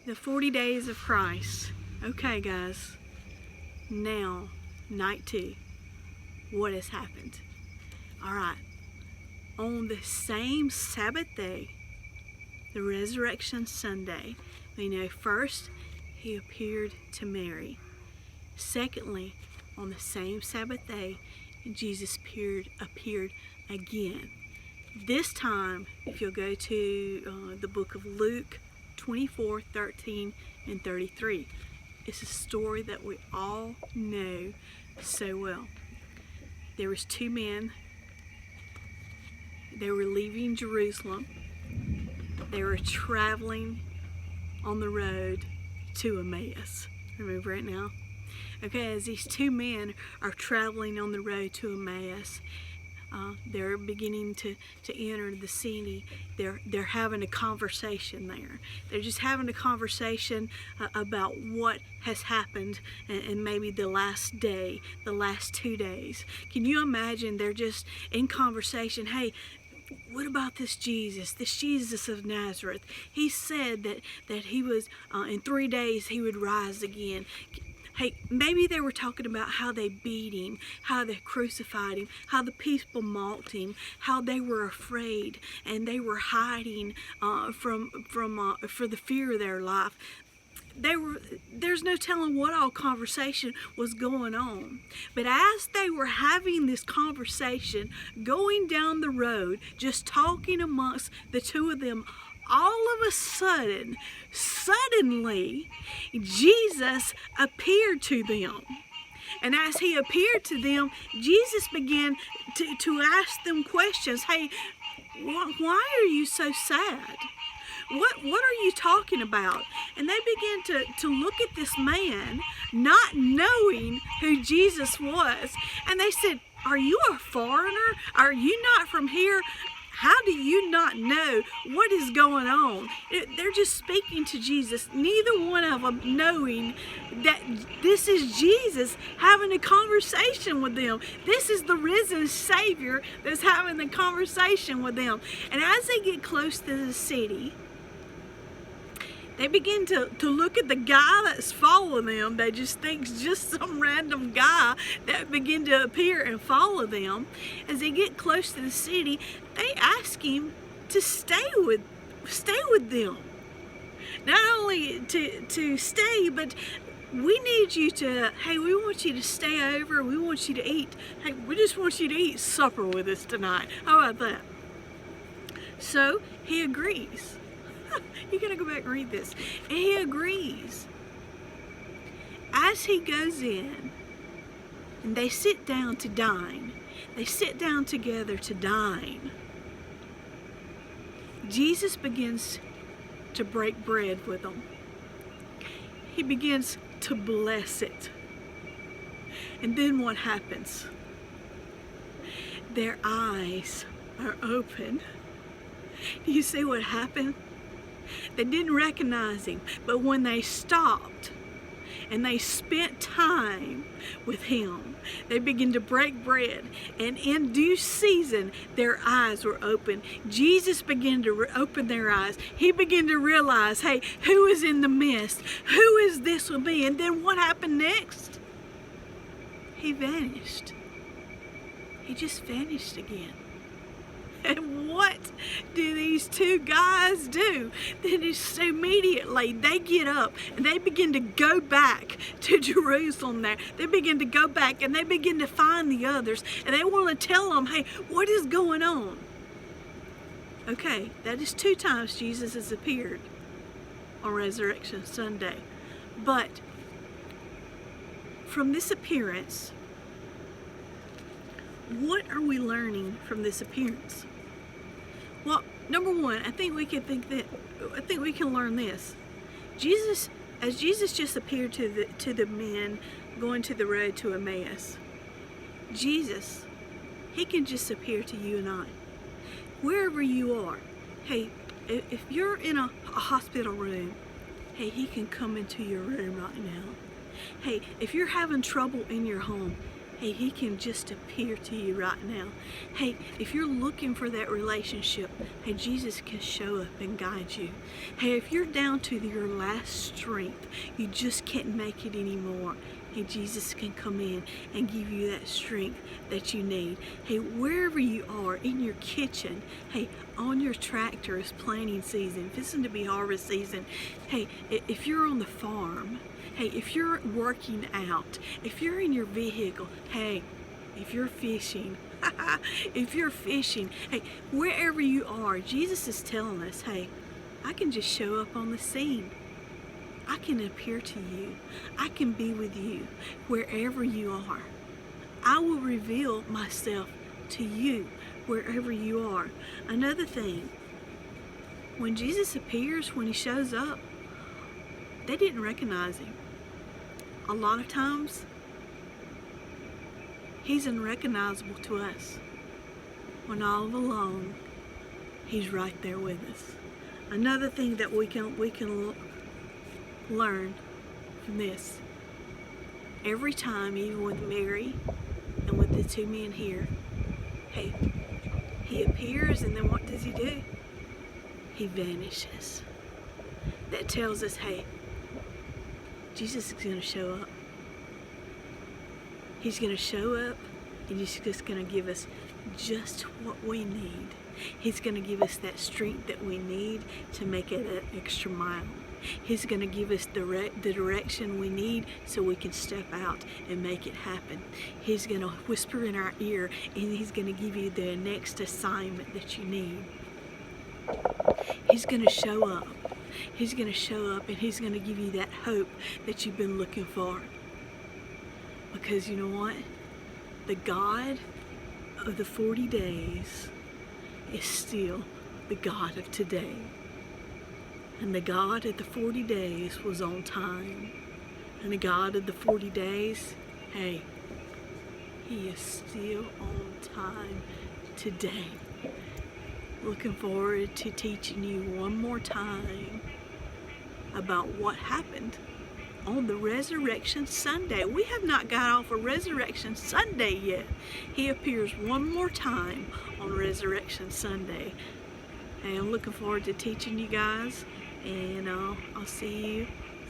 The 40 days of Christ. Okay, guys. Now, night 2. What has happened? Alright. On the same Sabbath day, the Resurrection Sunday, we know first, he appeared to Mary. Secondly, on the same Sabbath day, Jesus appeared again. This time, if you'll go to the book of Luke 24, 13, and 33, it's a story that we all know so well. There was 2 men. They were leaving Jerusalem. They were traveling on the road to Emmaus. Remember it now? Okay, as these 2 men are traveling on the road to Emmaus, they're beginning to enter the city. They're having a conversation there. They're just having a conversation about what has happened and maybe the last day, the last 2 days. Can you imagine? They're just in conversation. Hey, what about this Jesus of Nazareth? He said that he was, in 3 days he would rise again. Hey, maybe they were talking about how they beat him, how they crucified him, how the people mocked him, how they were afraid and they were hiding for the fear of their life. There's no telling what all conversation was going on. But as they were having this conversation, going down the road, just talking amongst the 2 of them, all of a sudden, suddenly, Jesus appeared to them. And as he appeared to them, Jesus began to ask them questions. Hey, why are you so sad? What are you talking about? And they began to look at this man, not knowing who Jesus was. And they said, are you a foreigner? Are you not from here? How do you not know what is going on? They're just speaking to Jesus, neither one of them knowing that this is Jesus having a conversation with them. This is the risen Savior that's having the conversation with them. And as they get close to the city, they begin to look at the guy that's following them. They just think it's just some random guy that begin to appear and follow them. As they get close to the city, they ask him to stay with them. Not only to stay, but we need you to, hey, we want you to stay over. We want you to eat. Hey, we just want you to eat supper with us tonight. How about that? So he agrees. You gotta go back and read this. And he agrees. As he goes in, and they sit down to dine. They sit down together to dine. Jesus begins to break bread with them. He begins to bless it. And then what happens? Their eyes are open. Do you see what happened? They didn't recognize him, but when they stopped and they spent time with him, they began to break bread, and in due season their eyes were open. Jesus began to open their eyes. He began to realize, hey, who is in the midst? Who is this with me? And then what happened next? He vanished. He just vanished again. And what do these 2 guys do? Then just immediately they get up and they begin to go back to Jerusalem there. They begin to go back and they begin to find the others. And they want to tell them, hey, what is going on? Okay, that is 2 times Jesus has appeared on Resurrection Sunday. But from this appearance, what are we learning from this appearance? Well, number one, I think we can learn this. As Jesus just appeared to the men going to the road to Emmaus, Jesus, he can just appear to you and I, wherever you are. Hey, if you're in a hospital room, hey, he can come into your room right now. Hey, if you're having trouble in your home, Hey, he can just appear to you right now. Hey, if you're looking for that relationship, hey, Jesus can show up and guide you. Hey, if you're down to your last strength, you just can't make it anymore, hey, Jesus can come in and give you that strength that you need. Hey, wherever you are, in your kitchen, hey, on your tractor, it's planting season, fixing to be harvest season. Hey, if you're on the farm, hey, if you're working out, if you're in your vehicle, hey, if you're fishing, if you're fishing, hey, wherever you are, Jesus is telling us, hey, I can just show up on the scene. I can appear to you. I can be with you wherever you are. I will reveal myself to you wherever you are. Another thing, when Jesus appears, when he shows up, they didn't recognize him. A lot of times, he's unrecognizable to us. When all along, he's right there with us. Another thing that we can learn from this, every time, even with Mary and with the two men here, hey, he appears, and then what does he do? He vanishes. That tells us, hey, Jesus is going to show up. He's going to show up, and he's just going to give us just what we need. He's going to give us that strength that we need to make it an extra mile. He's going to give us the direction we need so we can step out and make it happen. He's going to whisper in our ear, and he's going to give you the next assignment that you need. He's going to show up. He's going to show up, and he's going to give you that hope that you've been looking for. Because you know what? The God of the 40 days is still the God of today. And the God of the 40 days was on time. And the God of the 40 days, hey, he is still on time today. Looking forward to teaching you one more time about what happened on the Resurrection Sunday. We have not got off of Resurrection Sunday yet. He appears one more time on Resurrection Sunday. And I'm looking forward to teaching you guys. And I'll see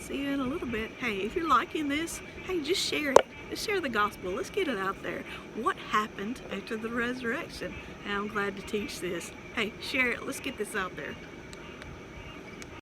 you in a little bit. Hey, if you're liking this, hey, just share it. Just share the gospel. Let's get it out there. What happened after the resurrection? And I'm glad to teach this. Hey, share it. Let's get this out there.